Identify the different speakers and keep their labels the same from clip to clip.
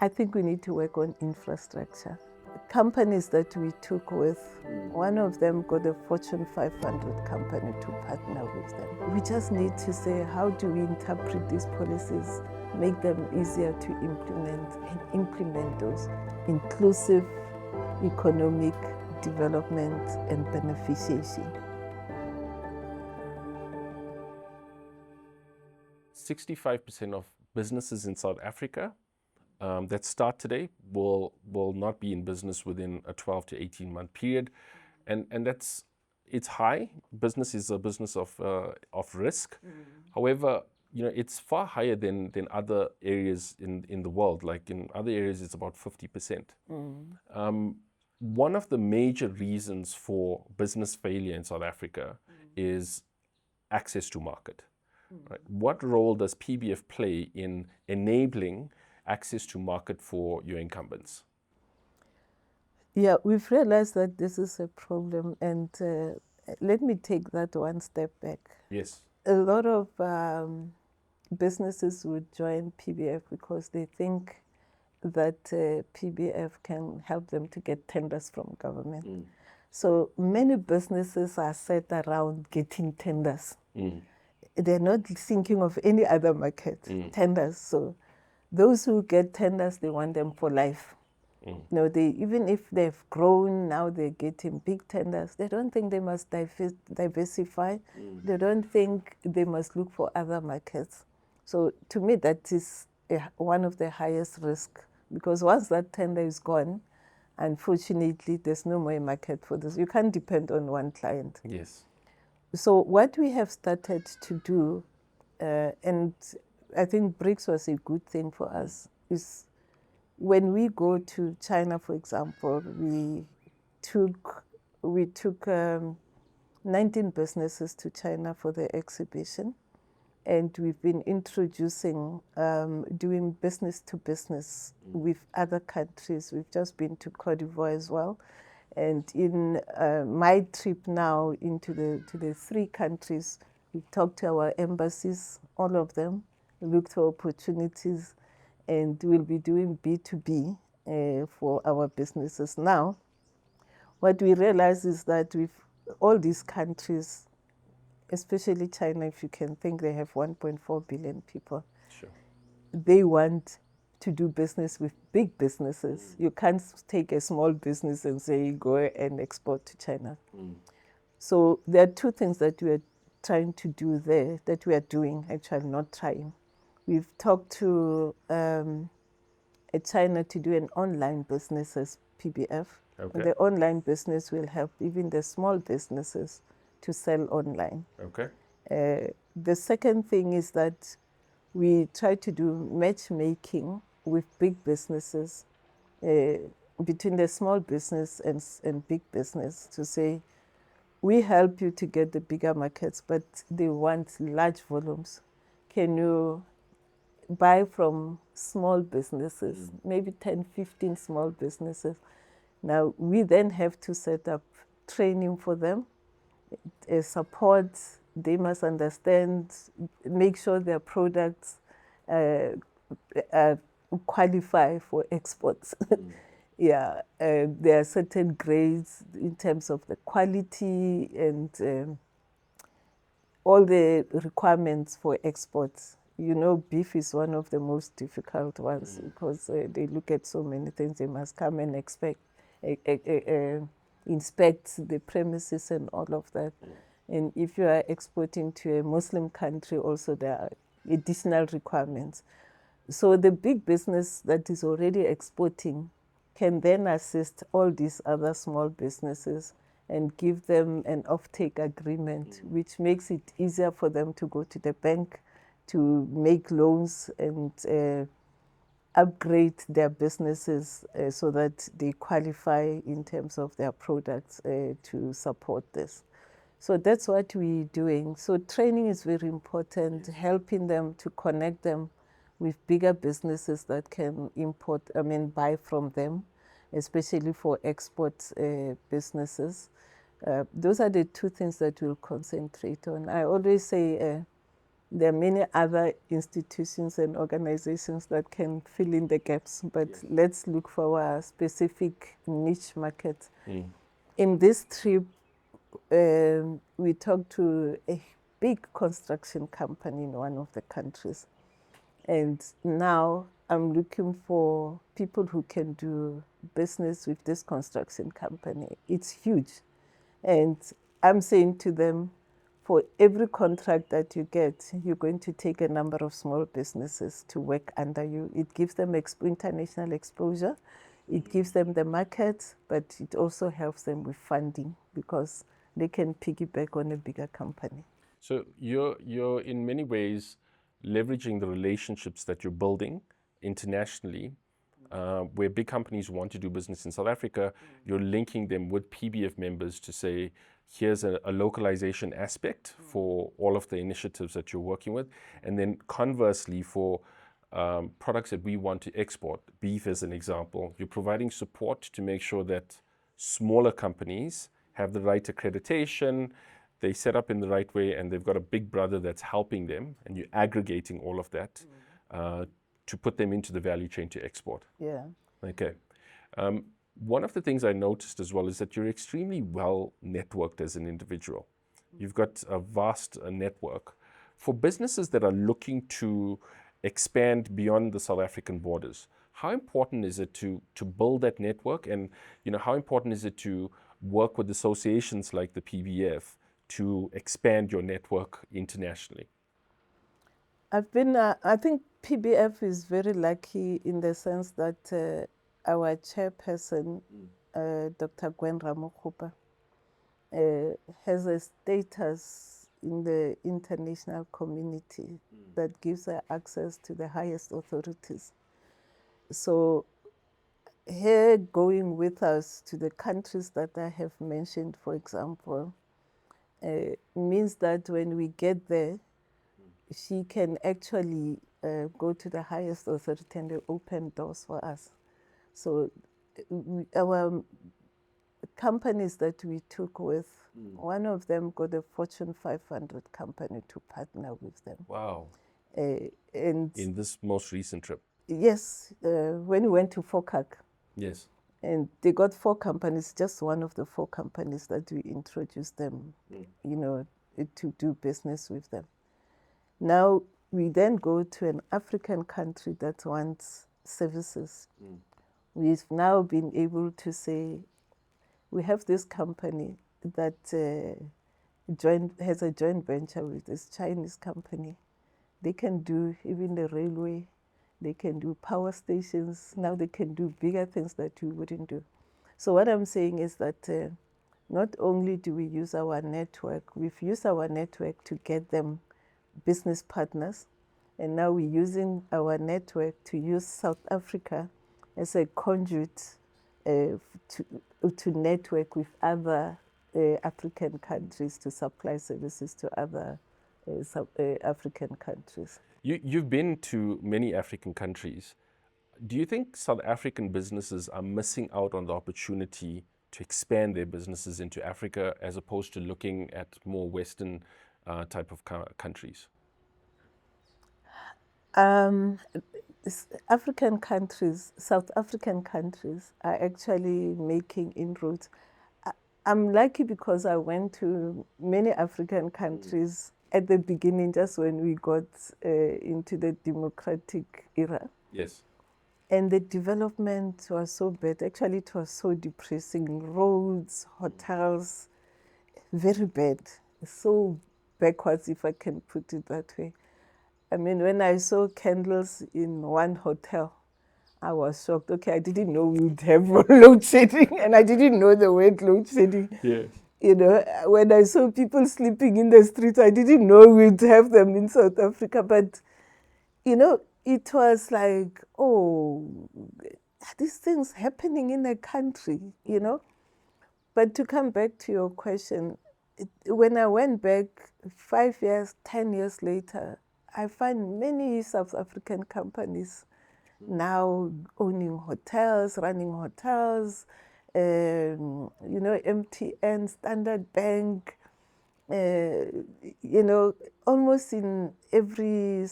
Speaker 1: I think we need to work on infrastructure. Companies that we took with, one of them got a Fortune 500 company to partner with them. We just need to say, how do we interpret these policies, make them easier to implement, and implement those inclusive economic development and beneficiation.
Speaker 2: 65% of businesses in South Africa that start today will not be in business within a 12 to 18 month period, and it's high. Business is a business of risk. However, it's far higher than other areas in the world. Like in other areas, it's about 50%. One of the major reasons for business failure in South Africa is access to market. Right? What role does PBF play in enabling access to market for your incumbents?
Speaker 1: Yeah, we've realized that this is a problem, and let me take that one step back.
Speaker 2: Yes.
Speaker 1: A lot of businesses would join PBF because they think that PBF can help them to get tenders from government. So many businesses are set around getting tenders. They're not thinking of any other market, tenders. So those who get tenders, they want them for life. Even if they've grown, now they're getting big tenders, they don't think they must diversify. They don't think they must look for other markets. So to me, that is one of the highest risks, because once that tender is gone, unfortunately, there's no more market for this. You can't depend on one client.
Speaker 2: Yes.
Speaker 1: So what we have started to do, and I think BRICS was a good thing for us, is when we go to China, for example, we took 19 businesses to China for the exhibition, and we've been introducing, doing business to business with other countries. We've just been to Cote d'Ivoire as well. And in my trip now into the 3 countries, we talked to our embassies, all of them, looked for opportunities, and we'll be doing B2B for our businesses. Now, what we realize is that with all these countries, especially China, if you can think, they have 1.4 billion people.
Speaker 2: Sure.
Speaker 1: They want to do business with big businesses. You can't take a small business and say, go and export to China. So there are 2 things that we are trying to do there, that we are doing, actually not trying. We've talked to China to do an online business as PBF.
Speaker 2: Okay.
Speaker 1: The online business will help even the small businesses to sell online.
Speaker 2: Okay.
Speaker 1: The second thing is that we try to do matchmaking with big businesses, between the small business and big business, to say, we help you to get the bigger markets, but they want large volumes. Can you buy from small businesses, maybe 10, 15 small businesses? Now, we then have to set up training for them, support. They must understand, make sure their products qualify for exports. Yeah, there are certain grades in terms of the quality and all the requirements for exports. Beef is one of the most difficult ones because they look at so many things. They must come and inspect the premises and all of that. And if you are exporting to a Muslim country, also there are additional requirements. So the big business that is already exporting can then assist all these other small businesses and give them an offtake agreement, which makes it easier for them to go to the bank to make loans and upgrade their businesses so that they qualify in terms of their products to support this. So that's what we're doing. So training is very important, helping them to connect them with bigger businesses that can buy from them, especially for export businesses. Those are the 2 things that we'll concentrate on. I always say There are many other institutions and organizations that can fill in the gaps, but let's look for our specific niche market. In this trip, we talked to a big construction company in one of the countries. And now I'm looking for people who can do business with this construction company. It's huge. And I'm saying to them, for every contract that you get, you're going to take a number of small businesses to work under you. It gives them international exposure. It gives them the market, but it also helps them with funding because they can piggyback on a bigger company.
Speaker 2: So you're in many ways leveraging the relationships that you're building internationally, where big companies want to do business in South Africa. You're linking them with PBF members to say, here's a localization aspect for all of the initiatives that you're working with, and then conversely for products that we want to export, beef as an example, you're providing support to make sure that smaller companies have the right accreditation, they set up in the right way, and they've got a big brother that's helping them, and you're aggregating all of that to put them into the value chain to export.
Speaker 1: Yeah.
Speaker 2: Okay. One of the things I noticed as well is that you're extremely well networked as an individual. You've got a vast network. For businesses that are looking to expand beyond the South African borders, how important is it to build that network, and how important is it to work with associations like the PBF to expand your network internationally?
Speaker 1: I think PBF is very lucky in the sense that our chairperson, Dr. Gwen Ramokgopa, has a status in the international community that gives her access to the highest authorities. So her going with us to the countries that I have mentioned, for example, means that when we get there, she can actually go to the highest authority and they open doors for us. So our companies that we took with, one of them got a Fortune 500 company to partner with them.
Speaker 2: Wow.
Speaker 1: And
Speaker 2: in this most recent trip?
Speaker 1: Yes, when we went to FOCAC.
Speaker 2: Yes.
Speaker 1: And they got 4 companies, just one of the 4 companies that we introduced them, to do business with them. Now, we then go to an African country that wants services. We've now been able to say, we have this company that has a joint venture with this Chinese company. They can do even the railway, they can do power stations, now they can do bigger things that we wouldn't do. So what I'm saying is that not only do we use our network, we've used our network to get them business partners, and now we're using our network to use South Africa as a conduit to network with other African countries to supply services to other African countries.
Speaker 2: You've been to many African countries. Do you think South African businesses are missing out on the opportunity to expand their businesses into Africa as opposed to looking at more Western type of countries?
Speaker 1: African countries, South African countries are actually making inroads. I'm lucky because I went to many African countries at the beginning, just when we got into the democratic era.
Speaker 2: Yes.
Speaker 1: And the development was so bad. Actually, it was so depressing. Roads, hotels, very bad. So backwards, if I can put it that way. I mean, when I saw candles in one hotel, I was shocked. Okay, I didn't know we'd have load shedding, and I didn't know the word load shedding.
Speaker 2: Yes.
Speaker 1: When I saw people sleeping in the streets, I didn't know we'd have them in South Africa. But, it was like, oh, these things happening in a country, But to come back to your question, when I went back 5 years, 10 years later, I find many South African companies now owning hotels, running hotels, MTN, Standard Bank, you know, almost in every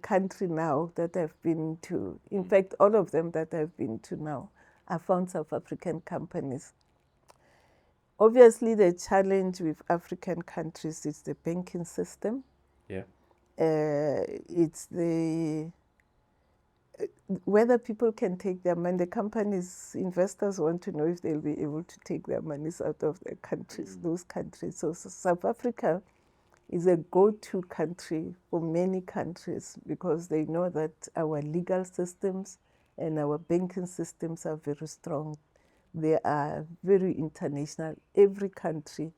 Speaker 1: country now that I've been to, in fact, all of them that I've been to now, I found South African companies. Obviously, the challenge with African countries is the banking system.
Speaker 2: Yeah.
Speaker 1: It's the whether people can take their money. The companies, investors want to know if they'll be able to take their monies out of their countries, those countries. So South Africa is a go-to country for many countries because they know that our legal systems and our banking systems are very strong. They are very international. Every country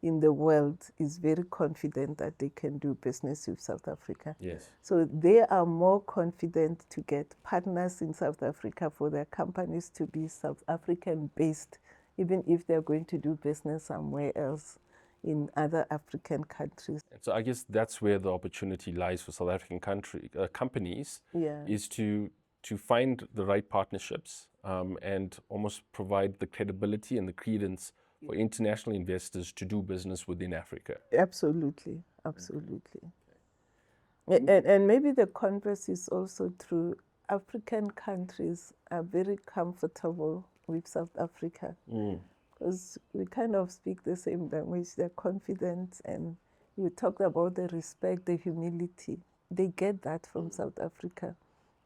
Speaker 1: in the world is very confident that they can do business with South Africa.
Speaker 2: Yes.
Speaker 1: So they are more confident to get partners in South Africa for their companies to be South African based, even if they're going to do business somewhere else in other African countries.
Speaker 2: And so I guess that's where the opportunity lies for South African companies,
Speaker 1: Yeah.
Speaker 2: is to find the right partnerships and almost provide the credibility and the credence for international investors to do business within Africa.
Speaker 1: Absolutely, absolutely. And maybe the converse is also true. African countries are very comfortable with South Africa because we kind of speak the same language. They're confident, and you talked about the respect, the humility. They get that from South Africa.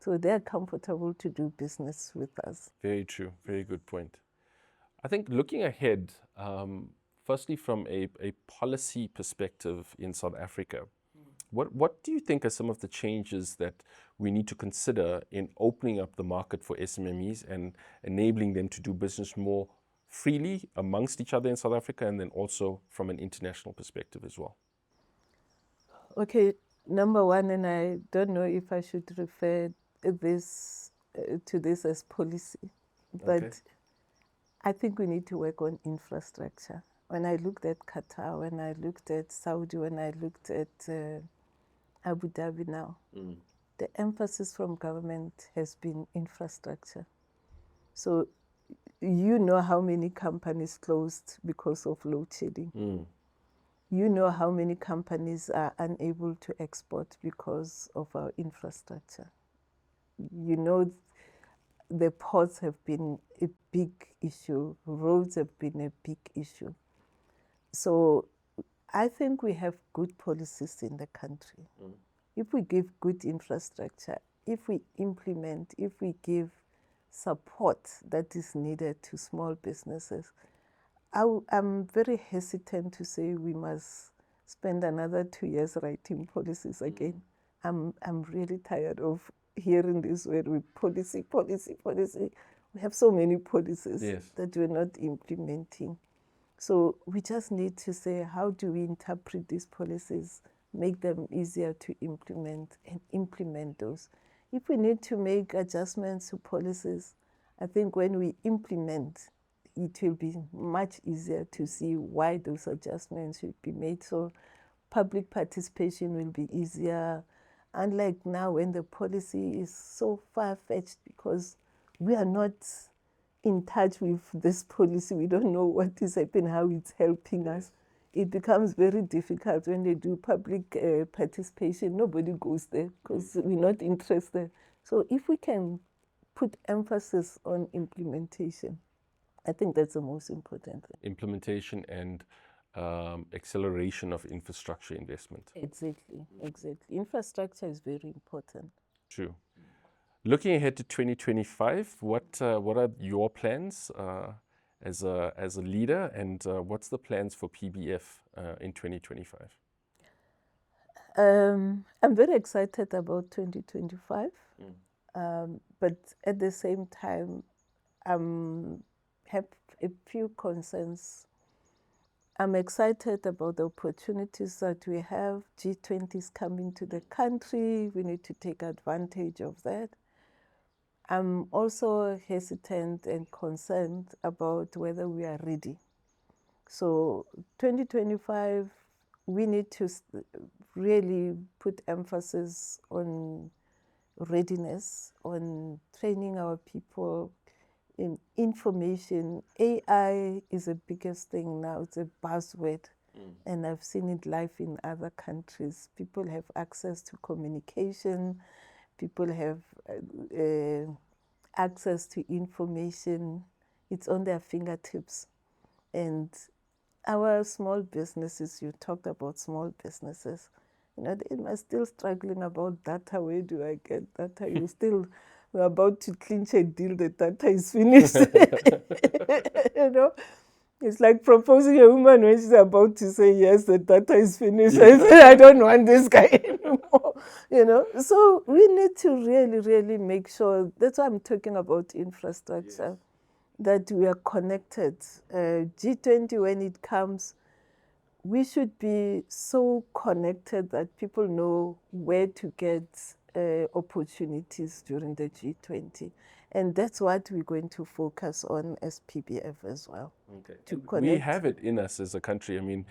Speaker 1: So they're comfortable to do business with us.
Speaker 2: Very true. Very good point. I think looking ahead, firstly from a policy perspective in South Africa, what do you think are some of the changes that we need to consider in opening up the market for SMMEs and enabling them to do business more freely amongst each other in South Africa, and then also from an international perspective as well?
Speaker 1: Okay, number one, and I don't know if I should refer this to this as policy, but
Speaker 2: Okay.
Speaker 1: I think we need to work on infrastructure. When I looked at Qatar, when I looked at Saudi, when I looked at Abu Dhabi now, the emphasis from government has been infrastructure. So you know how many companies closed because of load shedding. You know how many companies are unable to export because of our infrastructure. You know the ports have been a big issue, roads have been a big issue. So I think we have good policies in the country. If we give good infrastructure, if we implement, if we give support that is needed to small businesses, I'm very hesitant to say we must spend another 2 years writing policies again. I'm really tired of hearing this word with policy, policy, policy. We have so many policies that we're not implementing. So we just need to say, how do we interpret these policies, make them easier to implement, and implement those. If we need to make adjustments to policies, I think when we implement, it will be much easier to see why those adjustments should be made. So public participation will be easier. Unlike now when the policy is so far-fetched because we are not in touch with this policy. We don't know what is happening, how it's helping us. It becomes very difficult when they do public participation. Nobody goes there because we're not interested. So if we can put emphasis on implementation, I think that's the most important thing.
Speaker 2: Implementation and acceleration of infrastructure investment.
Speaker 1: Exactly, exactly. Infrastructure is very important.
Speaker 2: True. Looking ahead to 2025, what are your plans as a leader, and what's the plans for PBF in 2025?
Speaker 1: I'm very excited about 2025, but at the same time, I have a few concerns. I'm excited about the opportunities that we have. G20 is coming to the country. We need to take advantage of that. I'm also hesitant and concerned about whether we are ready. So 2025, we need to really put emphasis on readiness, on training our people in information. AI is the biggest thing now. It's a buzzword. And I've seen it live in other countries. People have access to communication, people have access to information. It's on their fingertips. And our small businesses, you talked about small businesses, they are still struggling about data. Where do I get data? We're about to clinch a deal, the data is finished. It's like proposing a woman when she's about to say yes, the data is finished. I say, I don't want this guy anymore. So we need to really, really make sure. That's why I'm talking about infrastructure, that we are connected. G20, when it comes, we should be so connected that people know where to get opportunities during the G20. And that's what we're going to focus on as PBF as well.
Speaker 2: Okay.
Speaker 1: To
Speaker 2: We
Speaker 1: connect.
Speaker 2: have it in us as a country. I mean,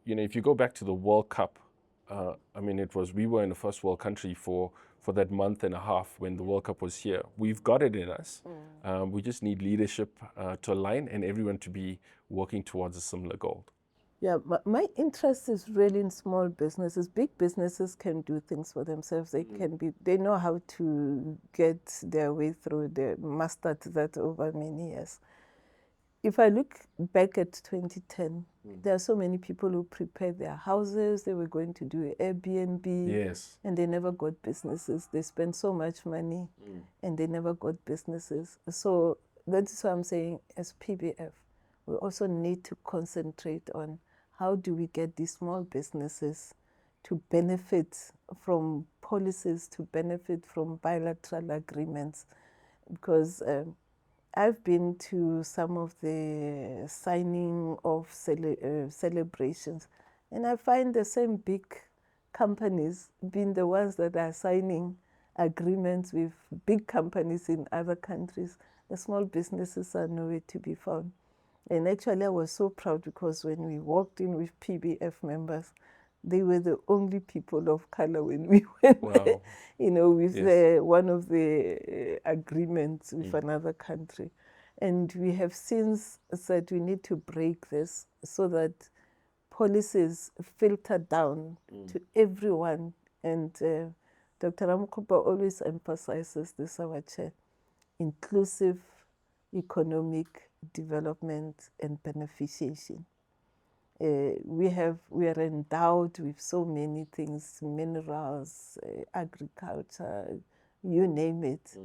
Speaker 2: if you go back to the World Cup, we were in the first world country for that month and a half when the World Cup was here. We've got it in us. We just need leadership to align and everyone to be working towards a similar goal.
Speaker 1: Yeah, my interest is really in small businesses. Big businesses can do things for themselves. They know how to get their way through. They mastered that over many years. If I look back at 2010, there are so many people who prepared their houses. They were going to do Airbnb.
Speaker 2: Yes.
Speaker 1: And they never got businesses. They spent so much money and they never got businesses. So that's why I'm saying, as PBF, we also need to concentrate on how do we get these small businesses to benefit from policies, to benefit from bilateral agreements. Because I've been to some of the signing of celebrations, and I find the same big companies being the ones that are signing agreements with big companies in other countries. The small businesses are nowhere to be found. And actually, I was so proud because when we walked in with PBF members, they were the only people of color when we went there, with one of the agreements with another country. And we have since said we need to break this so that policies filter down to everyone. And Dr. Ramkopa always emphasizes this, our chair, inclusive economic development and beneficiation. We are endowed with so many things, minerals, agriculture, you name it,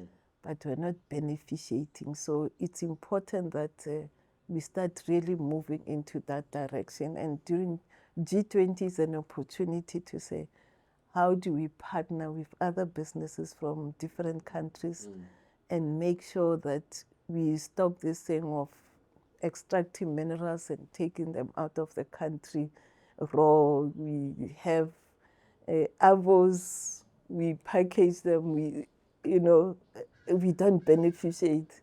Speaker 1: but we're not beneficiating. So it's important that we start really moving into that direction. And during G20 is an opportunity to say, how do we partner with other businesses from different countries and make sure that we stop this thing of extracting minerals and taking them out of the country raw. We have avos, we package them, we don't beneficiate.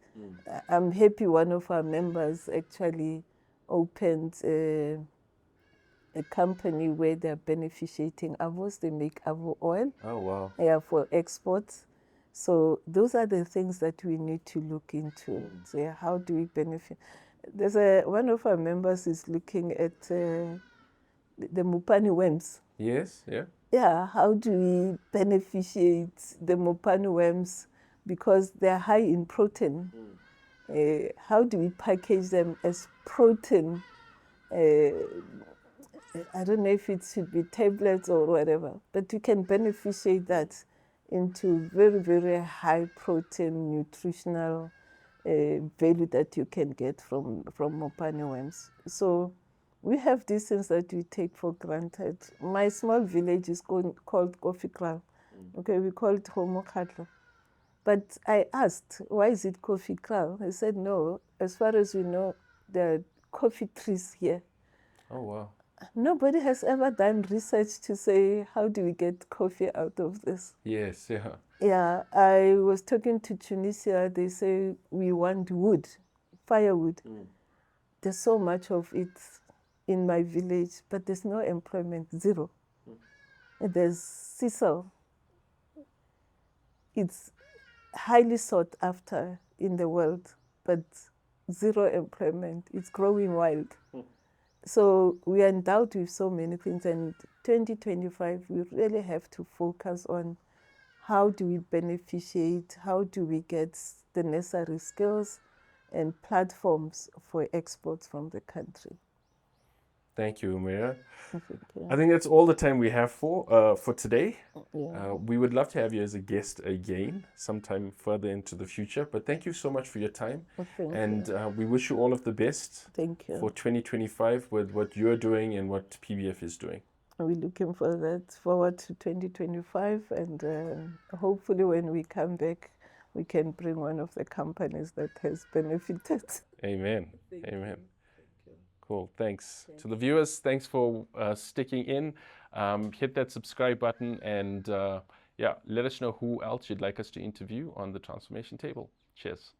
Speaker 1: I'm happy one of our members actually opened a company where they're beneficiating avos. They make avo oil.
Speaker 2: Oh, wow.
Speaker 1: Yeah, for exports. So those are the things that we need to look into. So how do we benefit? There's one of our members is looking at the Mopane worms.
Speaker 2: Yes, yeah.
Speaker 1: Yeah, how do we beneficiate the Mopane worms because they're high in protein? How do we package them as protein? I don't know if it should be tablets or whatever, but you can beneficiate that into very, very high protein nutritional value that you can get from Mopane worms. So we have these things that we take for granted. My small village is called Coffee Kraal. Okay, we call it Homo Khatlo. But I asked, why is it Coffee Kraal? They said, no, as far as we know, there are coffee trees here.
Speaker 2: Oh, wow.
Speaker 1: Nobody has ever done research to say, how do we get coffee out of this?
Speaker 2: Yes, yeah.
Speaker 1: Yeah, I was talking to Tunisia. They say, we want wood, firewood. There's so much of it in my village, but there's no employment, zero. There's sisal. It's highly sought after in the world, but zero employment. It's growing wild. So we are endowed with so many things, and 2025 we really have to focus on how do we beneficiate, how do we get the necessary skills and platforms for exports from the country.
Speaker 2: Thank you, Humaira.
Speaker 1: Thank you.
Speaker 2: I think that's all the time we have for today.
Speaker 1: Yeah.
Speaker 2: We would love to have you as a guest again sometime further into the future. But thank you so much for your time.
Speaker 1: Thank
Speaker 2: And
Speaker 1: you.
Speaker 2: we wish you all of the best
Speaker 1: Thank
Speaker 2: for
Speaker 1: you.
Speaker 2: 2025 with what you're doing and what PBF is doing.
Speaker 1: We're looking forward to 2025, and hopefully when we come back, we can bring one of the companies that has benefited.
Speaker 2: Amen. Amen. Cool. Thanks. To the viewers, thanks for sticking in. Hit that subscribe button and yeah, let us know who else you'd like us to interview on the Transformation Table. Cheers.